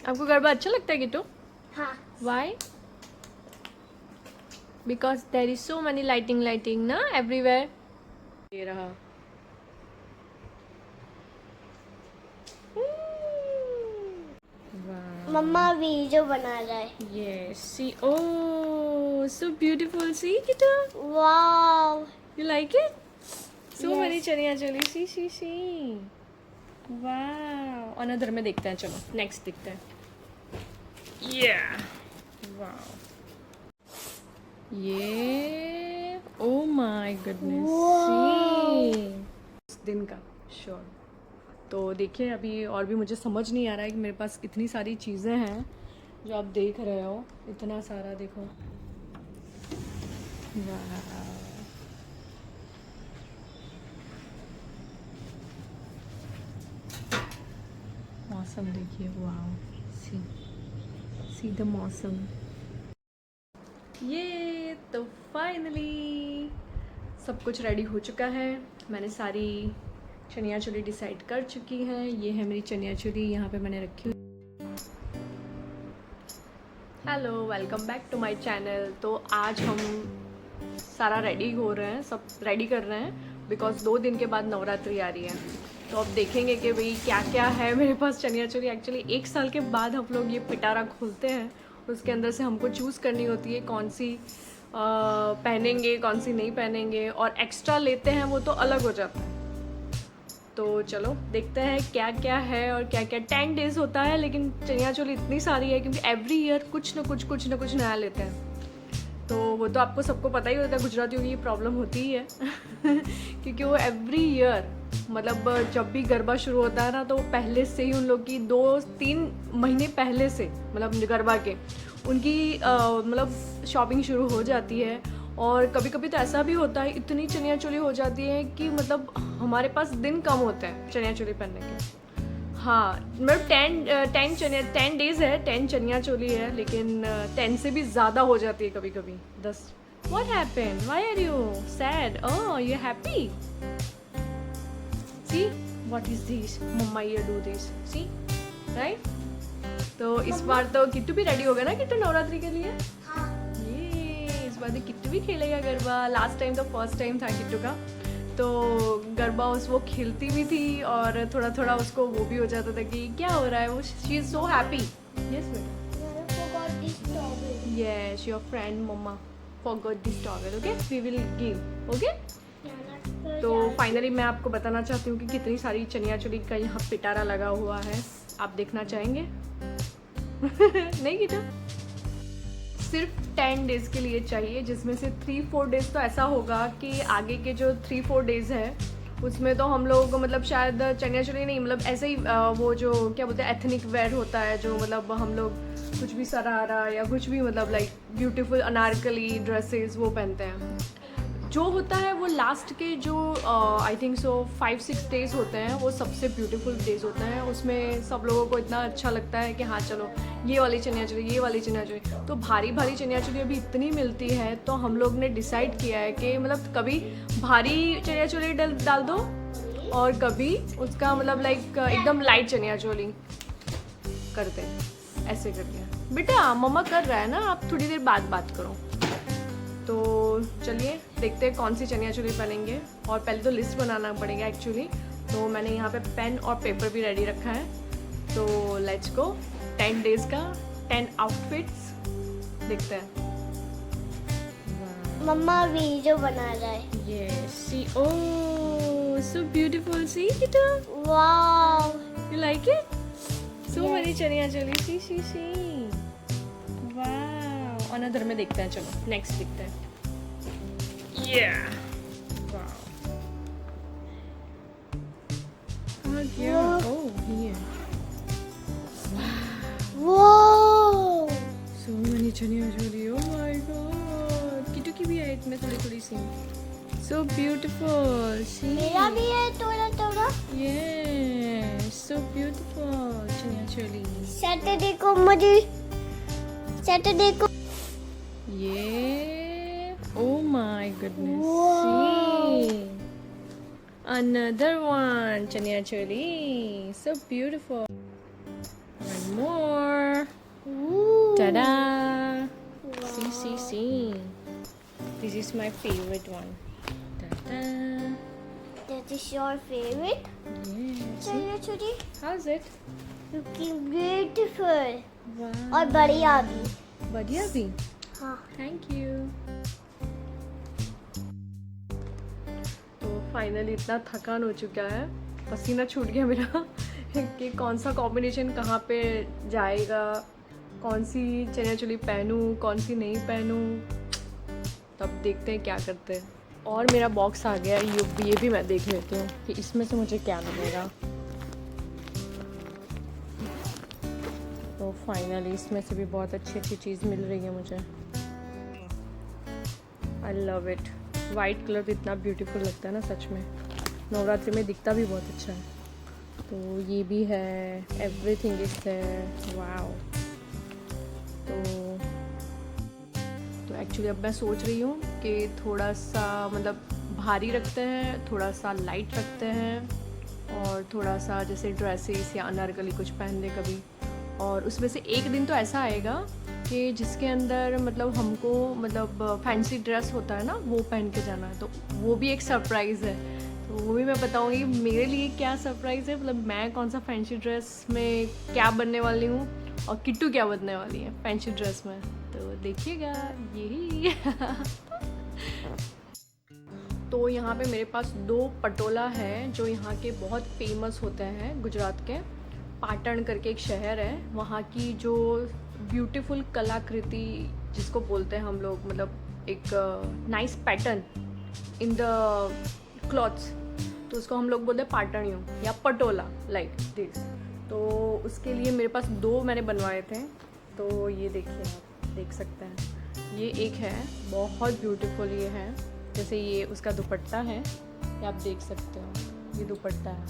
आपको गरबा अच्छा लगता है किट्टू? हाँ। Why? Because there is so many lighting ना everywhere. ये रहा. Wow. मम्मा वीडियो बना रहा है। Yes. See. Oh, so beautiful. See, Kittu. Wow. You like it? So Yes. many chaniya choli. See. Wow. Another में देखते हैं. चलो. Next देखते हैं. Yeah. Wow. ये oh my goodness. See. इस दिन का श्योर. तो देखिए अभी और भी मुझे समझ नहीं आ रहा है कि मेरे पास इतनी सारी चीज़ें हैं जो आप देख रहे हो. इतना सारा देखो. वाह. मौसम देखिए. वाह. सी द मौसम. ये तो फाइनली सब कुछ रेडी हो चुका है. मैंने सारी चनिया चोली डिसाइड कर चुकी हैं. ये है मेरी चनिया चोली. यहाँ पे मैंने रखी हुई. Hello, welcome back to my channel. तो आज हम सारा रेडी हो रहे हैं, सब रेडी कर रहे हैं बिकॉज 2 दिन के बाद नवरात्रि आ रही है. तो अब देखेंगे कि भाई क्या क्या है मेरे पास चनिया चोली. एक्चुअली 1 साल के बाद हम लोग ये पिटारा खोलते हैं. उसके अंदर से हमको चूज़ करनी होती है कौन सी पहनेंगे, कौन सी नहीं पहनेंगे, और एक्स्ट्रा लेते हैं वो तो अलग हो जाता है. तो चलो देखते हैं क्या क्या है और क्या क्या. 10 डेज़ होता है लेकिन चनिया चोली इतनी सारी है क्योंकि एवरी ईयर कुछ ना कुछ नया लेते हैं. तो वो तो आपको सबको पता ही होता है, गुजरातियों की ये प्रॉब्लम होती ही है क्योंकि वो एवरी ईयर मतलब जब भी गरबा शुरू होता है ना तो पहले से ही उन लोग की 2-3 महीने पहले से मतलब गरबा के उनकी मतलब शॉपिंग शुरू हो जाती है. और कभी कभी तो ऐसा भी होता है इतनी चनिया चोली हो जाती है कि मतलब हमारे पास दिन कम होते हैं चनिया चोली पहनने के. हाँ मतलब 10 डेज़ है, 10 चनिया चोली है लेकिन 10 से भी ज़्यादा हो जाती है कभी कभी 10. What happened? Why are you sad? Oh, you're happy? See? What is this? Mama here do this. See? Right? तो इस बार तो किट्टू भी रेडी हो गया ना किट्टू नवरात्रि के लिए. हाँ। ये इस बार तो किट्टू भी खेलेगा गरबा. लास्ट टाइम तो फर्स्ट टाइम था किट्टू का. तो गरबा वो खेलती भी थी और थोड़ा थोड़ा उसको वो भी हो जाता था कि क्या हो रहा है. वो she is so happy. Yes बेटा. Yes your friend mama forgot this towel. Okay, we will give. Okay. तो फाइनली मैं आपको बताना चाहती हूँ कि कितनी सारी चनिया चोली का यहाँ पिटारा लगा हुआ है. आप देखना चाहेंगे? नहीं किटा. सिर्फ 10 डेज़ के लिए चाहिए जिसमें से 3-4 डेज़ तो ऐसा होगा कि आगे के जो 3-4 डेज़ है उसमें तो हम लोग मतलब शायद चनिया चोली नहीं मतलब ऐसे ही वो जो क्या बोलते हैं एथनिक वेयर होता है जो मतलब हम लोग कुछ भी सरारा या कुछ भी मतलब लाइक ब्यूटीफुल अनारकली ड्रेसेस वो पहनते हैं. जो होता है वो लास्ट के जो आई थिंक सो 5-6 डेज़ होते हैं वो सबसे ब्यूटीफुल डेज़ होते हैं. उसमें सब लोगों को इतना अच्छा लगता है कि हाँ चलो ये वाली चनिया चोली, ये वाली चनिया चोली. तो भारी चनिया चोली अभी इतनी मिलती है तो हम लोग ने डिसाइड किया है कि मतलब कभी भारी चनिया चोली डाल दो और कभी उसका मतलब लाइक एकदम लाइट चनिया चोली करते हैं. ऐसे करते हैं. बेटा मम्मा कर रहा है ना, आप थोड़ी देर बाद बात करो. तो चलिए देखते हैं कौन सी चनिया चोली पहनेंगे. और पहले तो लिस्ट बनाना पड़ेगा एक्चुअली. तो मैंने यहाँ पे पेन और पेपर भी रेडी रखा है. तो लेट्स गो. 10 डेज़ का 10 आउटफिट्स देखते हैं. मम्मा वीडियो बना रहा है. Yes, see, oh, so beautiful. See, Kita? Wow. You like it? So Yes. many chaniya choli. See. Wow. Another में देखते हैं. चलो नेक्स्ट देखते हैं. Yeah. Wow. कहाँ गया? Oh, here. Wow. So many chaniya choli. Oh my God. Kitu की भी है इसमें थोड़ी सी. So beautiful. See. मेरा भी है थोड़ा. Yes. So beautiful. Chaniya choli. Saturday को ये oh my goodness. Wow. See. Another one. Chaniya choli. So beautiful. more. Ooh. Ta-da! Wow. See. This is my favorite one. Ta-da! That is your favorite? Yes. चलिए छोटी. How's it? Looking beautiful. Wow. और बढ़िया भी. बढ़िया भी. हाँ. Thank you. तो finally इतना थकान हो चुका है, पसीना छूट गया मेरा कि कौन सा कॉम्बिनेशन कहाँ पे जाएगा, कौन सी चनिया चोली पहनूं, कौन सी नहीं पहनूं. तब देखते हैं क्या करते हैं. और मेरा बॉक्स आ गया, ये भी मैं देख लेती हूँ कि इसमें से मुझे क्या मिलेगा. तो फाइनली इसमें से भी बहुत अच्छी चीज़ मिल रही है मुझे. I love it. White colour इतना ब्यूटीफुल लगता है ना, सच में नवरात्रि में दिखता भी बहुत अच्छा है. तो ये भी है, एवरीथिंग इज देयर. वाओ. तो एक्चुअली अब मैं सोच रही हूँ कि थोड़ा सा मतलब भारी रखते हैं, थोड़ा सा लाइट रखते हैं, और थोड़ा सा जैसे ड्रेसेस या अनारकली कुछ पहन दे कभी. और उसमें से एक दिन तो ऐसा आएगा कि जिसके अंदर मतलब हमको मतलब फैंसी ड्रेस होता है ना, वो पहन के जाना है. तो वो भी एक सरप्राइज़ है. तो वो भी मैं बताऊँगी मेरे लिए क्या सरप्राइज़ है, मतलब मैं कौन सा फैंसी ड्रेस में क्या बनने वाली हूँ और किट्टू क्या बनने वाली है फैंसी ड्रेस में. तो देखिएगा यही. तो यहाँ पे मेरे पास 2 पटोला है जो यहाँ के बहुत फेमस होते हैं. गुजरात के पाटण करके एक शहर है, वहाँ की जो ब्यूटीफुल कलाकृति जिसको बोलते हैं हम लोग, मतलब एक nice pattern in the clothes, तो उसको हम लोग बोलते हैं पाटणियों या पटोला, लाइक दिस. तो उसके लिए मेरे पास 2 मैंने बनवाए थे. तो ये देखिए, आप देख सकते हैं, ये एक है बहुत ब्यूटीफुल. ये है जैसे ये उसका दुपट्टा है, ये आप देख सकते हो, ये दुपट्टा है,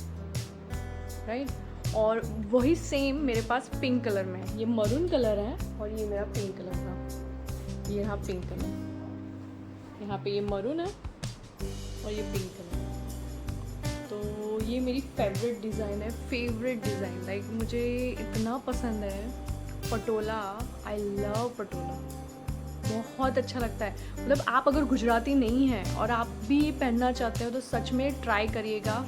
राइट. और वही सेम मेरे पास पिंक कलर में है. ये मरून कलर है और ये मेरा पिंक कलर था. ये रहा पिंक कलर, यहाँ पे ये मरून है और ये पिंक कलर. तो ये मेरी फेवरेट डिज़ाइन है, फेवरेट डिज़ाइन. लाइक मुझे इतना पसंद है पटोला. आई लव पटोला, बहुत अच्छा लगता है. मतलब आप अगर गुजराती नहीं हैं और आप भी पहनना चाहते हो तो सच में ट्राई करिएगा.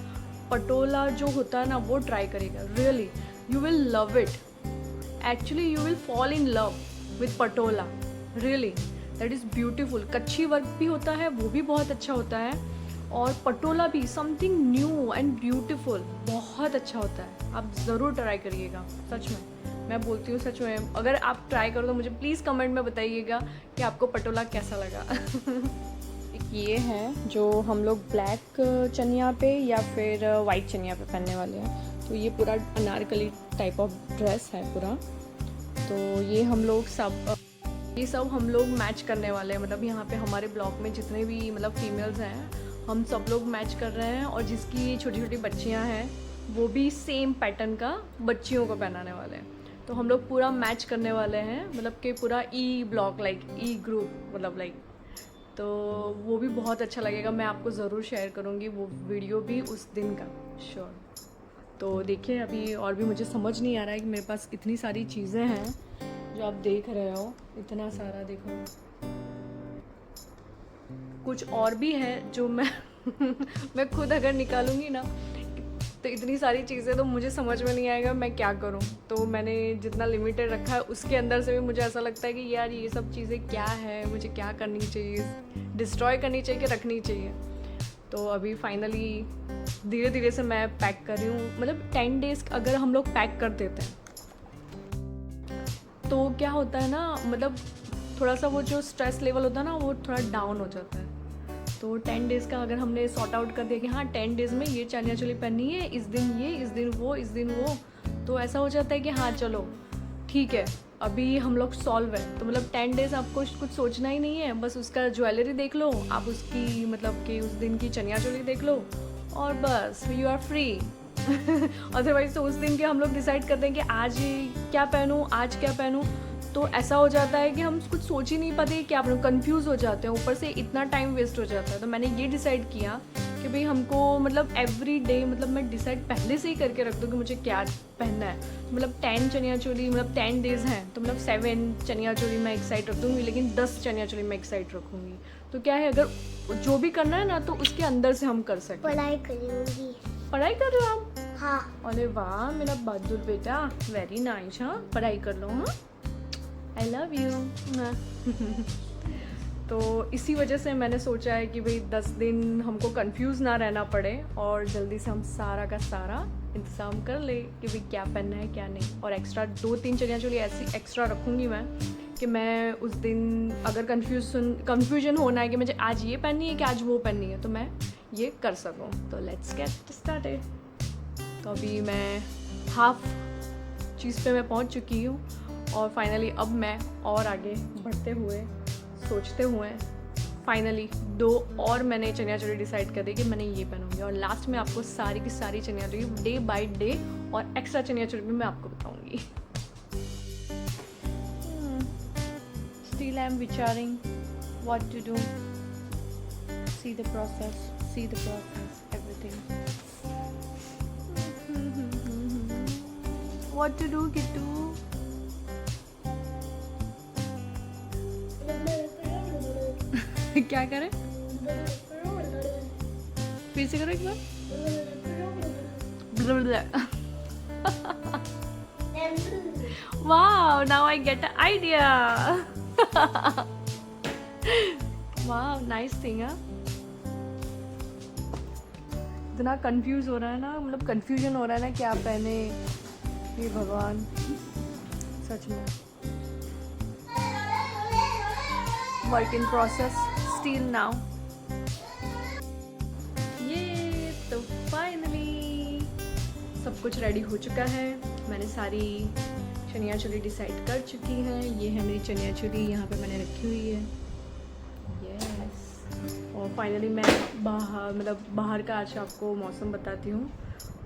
पटोला जो होता है ना, वो ट्राई करिएगा. Really you will love it. Actually you will fall in love with Patola. Really that is beautiful. Kutchi work भी होता है, वो भी बहुत अच्छा होता है. और पटोला भी समथिंग न्यू एंड ब्यूटीफुल, बहुत अच्छा होता है. आप ज़रूर ट्राई करिएगा, सच में मैं बोलती हूँ, सच में. अगर आप ट्राई करो तो मुझे प्लीज़ कमेंट में बताइएगा कि आपको पटोला कैसा लगा. एक ये है जो हम लोग ब्लैक चनिया पे या फिर वाइट चनिया पे पहनने वाले हैं. तो ये पूरा अनारकली टाइप ऑफ ड्रेस है पूरा. तो ये हम लोग सब हम लोग मैच करने वाले हैं. मतलब यहाँ पे हमारे ब्लॉक में जितने भी मतलब फीमेल्स हैं, हम सब लोग मैच कर रहे हैं. और जिसकी छोटी छोटी बच्चियाँ हैं वो भी सेम पैटर्न का बच्चियों को पहनाने वाले हैं. तो हम लोग पूरा मैच करने वाले हैं, मतलब कि पूरा ई ब्लॉक, लाइक ई ग्रुप, मतलब लाइक. तो वो भी बहुत अच्छा लगेगा. मैं आपको ज़रूर शेयर करूँगी वो वीडियो भी उस दिन का, श्योर. तो देखिए, अभी और भी मुझे समझ नहीं आ रहा है कि मेरे पास इतनी सारी चीज़ें हैं जो आप देख रहे हो. इतना सारा देखो. कुछ और भी है जो मैं खुद अगर निकालूंगी ना तो इतनी सारी चीज़ें तो मुझे समझ में नहीं आएगा मैं क्या करूं. तो मैंने जितना लिमिटेड रखा है उसके अंदर से भी मुझे ऐसा लगता है कि यार ये सब चीज़ें क्या है, मुझे क्या करनी चाहिए, डिस्ट्रॉय करनी चाहिए कि रखनी चाहिए. तो अभी फाइनली धीरे धीरे से मैं पैक कर रही हूँ. मतलब 10 डेज़ अगर हम लोग पैक कर देते हैं तो क्या होता है ना, मतलब थोड़ा सा वो जो स्ट्रेस लेवल होता है ना, वो थोड़ा डाउन हो जाता है. तो 10 डेज़ का अगर हमने सॉर्ट आउट कर दिया कि हाँ 10 डेज़ में ये चनिया चोली पहननी है, इस दिन ये, इस दिन वो, इस दिन वो, तो ऐसा हो जाता है कि हाँ चलो ठीक है अभी हम लोग सॉल्व है. तो मतलब 10 डेज़ आपको कुछ सोचना ही नहीं है, बस उसका ज्वेलरी देख लो आप, उसकी मतलब कि उस दिन की चनिया चोली देख लो और बस यू आर फ्री. अदरवाइज तो उस दिन के हम लोग डिसाइड करते हैं कि आज क्या पहनूँ, आज क्या पहनूँ. तो ऐसा हो जाता है कि हम कुछ सोच ही नहीं पाते, क्या आप लोग कन्फ्यूज़ हो जाते हैं, ऊपर से इतना टाइम वेस्ट हो जाता है. तो मैंने ये डिसाइड किया कि कि भाई हमको मतलब एवरी डे मतलब मैं डिसाइड पहले से ही करके रख दूँ कि मुझे क्या पहनना है। मतलब 10 चनिया चोली मतलब 10 डेज़ हैं तो मतलब 7 चनिया चोली मैं एक साइड रख दूँगी, लेकिन 10 चनिया चोली मैं एक साइड रखूँगी। तो क्या है, अगर जो भी करना है ना तो उसके अंदर से हम कर सकते। पढ़ाई करूँगी। पढ़ाई कर रहे हो आप? हाँ। अरे वाह मेरा बहादुर बेटा, वेरी नाइस। हाँ पढ़ाई कर लो। हाँ आई लव यू। तो इसी वजह से मैंने सोचा है कि भाई 10 दिन हमको कंफ्यूज ना रहना पड़े और जल्दी से हम सारा का सारा इंतज़ाम कर ले कि भाई क्या पहनना है क्या नहीं। और एक्स्ट्रा 2-3 चनिया चोली ऐसी एक्स्ट्रा रखूँगी मैं कि मैं उस दिन अगर कन्फ्यूजन होना है कि मुझे आज ये पहननी है कि आज वो पहननी है तो मैं ये कर सकूँ। तो लेट्स गेट स्टार्टेड। तो अभी मैं हाफ चीज़ पे मैं पहुंच चुकी हूँ और फाइनली अब मैं और आगे बढ़ते हुए सोचते हुए फाइनली 2 और मैंने चनिया चोली डिसाइड कर दी कि मैंने ये पहनूंगी। और लास्ट में आपको सारी की सारी chaniya choli day by day और एक्स्ट्रा चनिया चोली भी मैं आपको बताऊंगी। Still I am विचारिंग what to do. See the process, everything. What to do, Kittu? क्या करें? फिर से करो एक बार। Wow, now I get an idea. Wow, nice thing, huh? इतना कंफ्यूज हो रहा है ना, मतलब कंफ्यूजन हो रहा है ना क्या पहने, ये भगवान सच में। Work in process still now. ये तो फाइनली सब कुछ रेडी हो चुका है। मैंने सारी चनिया चोली डिसाइड कर चुकी है। ये है मेरी चनिया चोली, यहाँ पे मैंने रखी हुई है। यस। और फाइनली मैं बाहर का आज आपको मौसम बताती हूँ।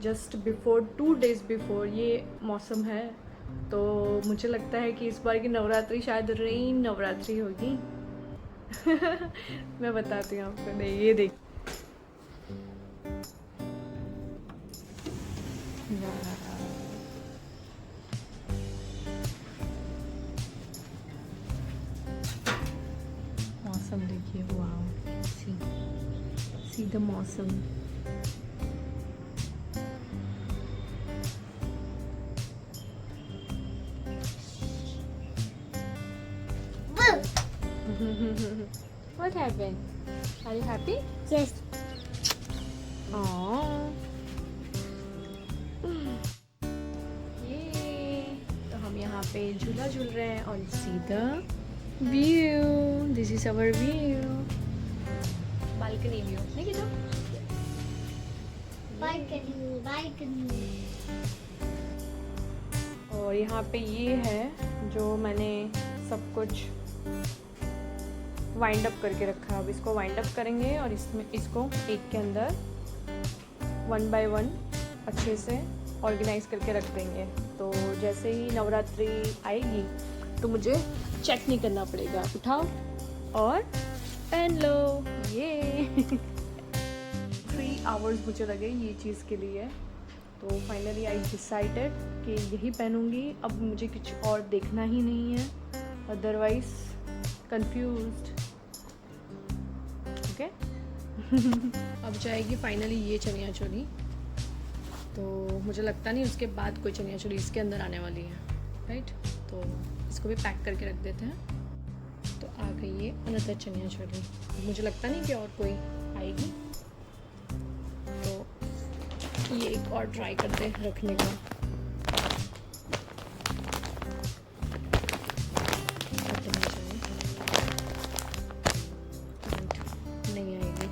जस्ट बिफोर 2 days बिफोर ये मौसम है, तो मुझे लगता है कि इस बार की नवरात्रि शायद रेन नवरात्रि होगी। मैं बताती हूँ आपको। ये देख, मौसम देखिए। वाओ, सी द मौसम। What happened? Are you happy? Yes. Oh. ये तो हम यहाँ पे झूला झूल रहे हैं और सीधा view, this is our view, balcony view. नहीं किधर? Balcony. और यहाँ पे ये है जो मैंने सब कुछ वाइंड अप करके रखा है। अब इसको वाइंड अप करेंगे और इसको एक के अंदर 1 by 1 अच्छे से ऑर्गेनाइज करके रख देंगे। तो जैसे ही नवरात्रि आएगी तो मुझे चेक नहीं करना पड़ेगा, उठाओ और पहन लो। ये 3 hours मुझे लगे ये चीज़ के लिए। तो फाइनली आई डिसाइडेड कि यही पहनूंगी। अब मुझे कुछ और देखना ही नहीं है, अदरवाइज कंफ्यूज्ड। ओके। अब जाएगी फाइनली ये चनिया चोली। तो मुझे लगता नहीं उसके बाद कोई चनिया चोली इसके अंदर आने वाली है, राइट? तो इसको भी पैक करके रख देते हैं। तो आ गई ये अनदर चनिया चोली। मुझे लगता नहीं कि और कोई आएगी, तो ये एक और ट्राई करते हैं रखने का। नहीं आएगी।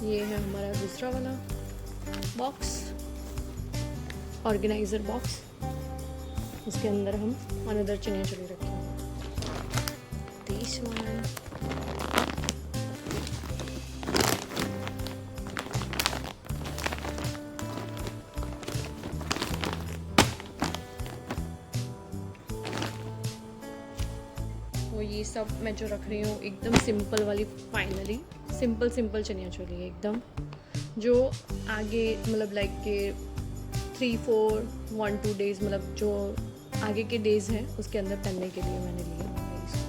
ये है हमारा दूसरा वाला बॉक्स, ऑर्गेनाइजर बॉक्स। उसके अंदर हम अनदर चनिया चोली रखेंगे। दिस वन, तो ये सब मैं जो रख रही हूँ एकदम सिंपल वाली, फाइनली सिंपल चनिया चोली है एकदम, जो आगे मतलब लाइक के 3-4 1-2 डेज, मतलब जो आगे के डेज हैं उसके अंदर पहनने के लिए मैंने लिया है इसको।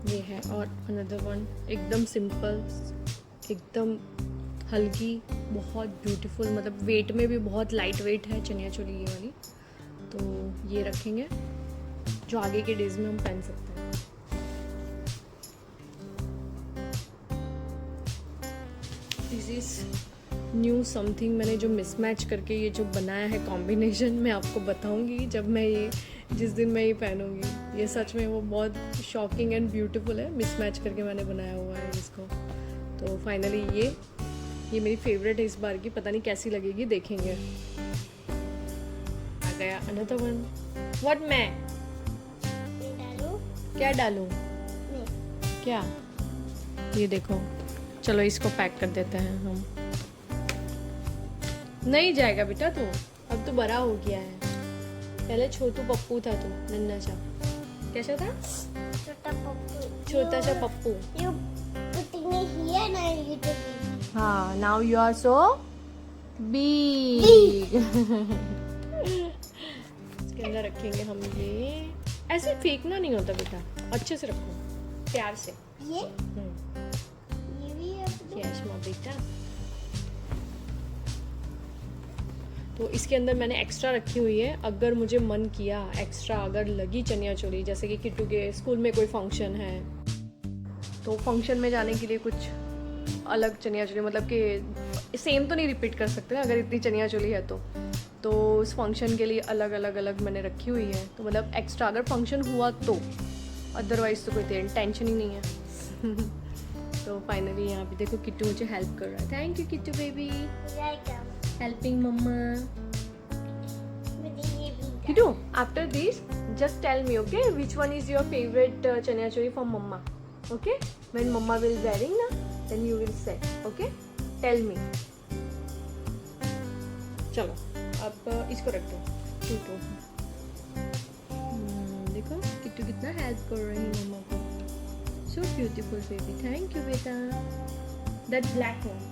ये है, और अनदर वन एकदम सिंपल, एकदम हल्की, बहुत ब्यूटीफुल, मतलब वेट में भी बहुत लाइट वेट है चनिया चोली ये वाली। तो ये रखेंगे जो आगे के डेज में हम पहन सकते हैं। दिस इज न्यू समथिंग, मैंने जो मिसमैच करके ये जो बनाया है कॉम्बिनेशन, मैं आपको बताऊंगी जब मैं ये, जिस दिन मैं ये पहनूंगी। ये सच में वो बहुत शॉकिंग एंड ब्यूटीफुल है, मिसमैच करके मैंने बनाया हुआ है इसको। तो फाइनली ये मेरी फेवरेट है इस बार की, पता नहीं कैसी लगेगी, देखेंगे। आ गया अनदर वन। व्हाट मैं डालो क्या डालूं? नहीं। क्या? ये देखो, चलो इसको पैक कर देते हैं हम। नहीं जाएगा बेटा तू, अब तो बड़ा हो गया है। पहले छोटू पप्पू था तू, नन्ना सा। कैसा था? छोटा पप्पू। छोटा सा Pappu. You putting me here now you do it. हाँ, now you are so big. इसके अंदर रखेंगे हम ये। ऐसे फेंकना नहीं होता बेटा, अच्छे से रखो, प्यार से। ये भी अपने यस माँ बेटा। तो इसके अंदर मैंने एक्स्ट्रा रखी हुई है, अगर मुझे मन किया एक्स्ट्रा, अगर लगी चनिया चोली, जैसे कि किट्टू के स्कूल में कोई फंक्शन है, तो फंक्शन में जाने के लिए कुछ अलग चनिया चोली, मतलब कि सेम तो नहीं रिपीट कर सकते ना, अगर इतनी चनिया चोली है तो उस फंक्शन के लिए अलग अलग मैंने रखी हुई है। तो मतलब एक्स्ट्रा अगर फंक्शन हुआ तो, अदरवाइज तो कोई टेंशन ही नहीं है। तो फाइनली यहाँ पे देखो किट्टू मुझे हेल्प कर रहा है। Thank you Kittu baby, helping mama. Kitu, after this, just tell me, okay, which one is your favorite chaniya choli from mama? Okay, when mama will wearing na, then you will say, okay, tell me. चलो, अब इसको रख दो। किट्टू, देखो किट्टू कितना help कर रही है मम्मा को। So beautiful baby, thank you बेटा। That black one.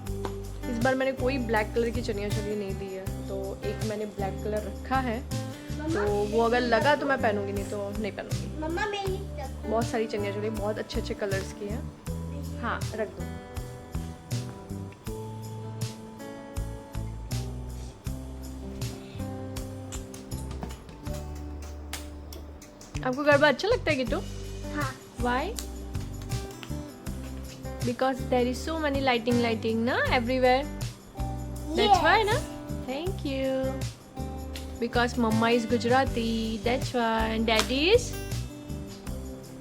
इस बार मैंने कोई ब्लैक कलर की चनिया चोली नहीं ली है, तो एक मैंने ब्लैक कलर रखा है, तो वो अगर लगा तो मैं पहनूंगी, नहीं तो नहीं पहनूंगी। मम्मा मेरी बहुत सारी चनिया चोली बहुत अच्छे कलर्स की है। हाँ रख दो। आपको गरबा अच्छा लगता है किट्टू? हाँ। Why? Because there is so many lighting na everywhere. That's why na. Thank you. Because mama is Gujarati, that's why. And daddy is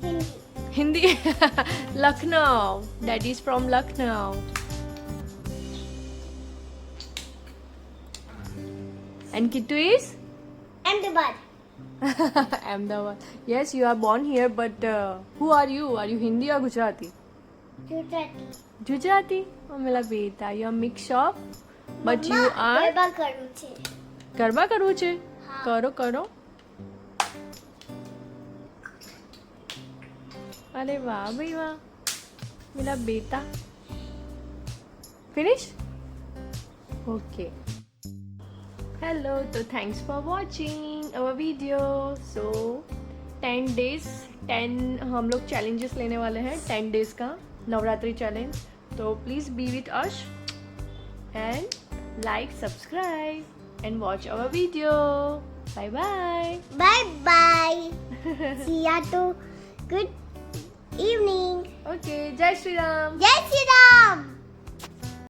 Hindi. Hindi. Lucknow. Daddy is from Lucknow. And Kittu is Ahmedabad. Ahmedabad. Yes, you are born here, but who are you? Are you Hindi or Gujarati? Gujarati. Gujarati? Oh, mela beta. You are mix of, but you are. Garba કરું છે. ગરબા કરવું છે? હા. કરો. अरे वाह भाई वाह, मेरा बेटा। Finish? Okay. Hello, so thanks for watching our video. So 10 days 10 हम लोग चैलेंजेस लेने वाले हैं 10 डेज का नवरात्रि चैलेंज. तो please be with us and like subscribe and watch our video. Bye bye. Bye bye. See ya to good evening. Okay. Jai Shri Ram. Jai Shri Ram.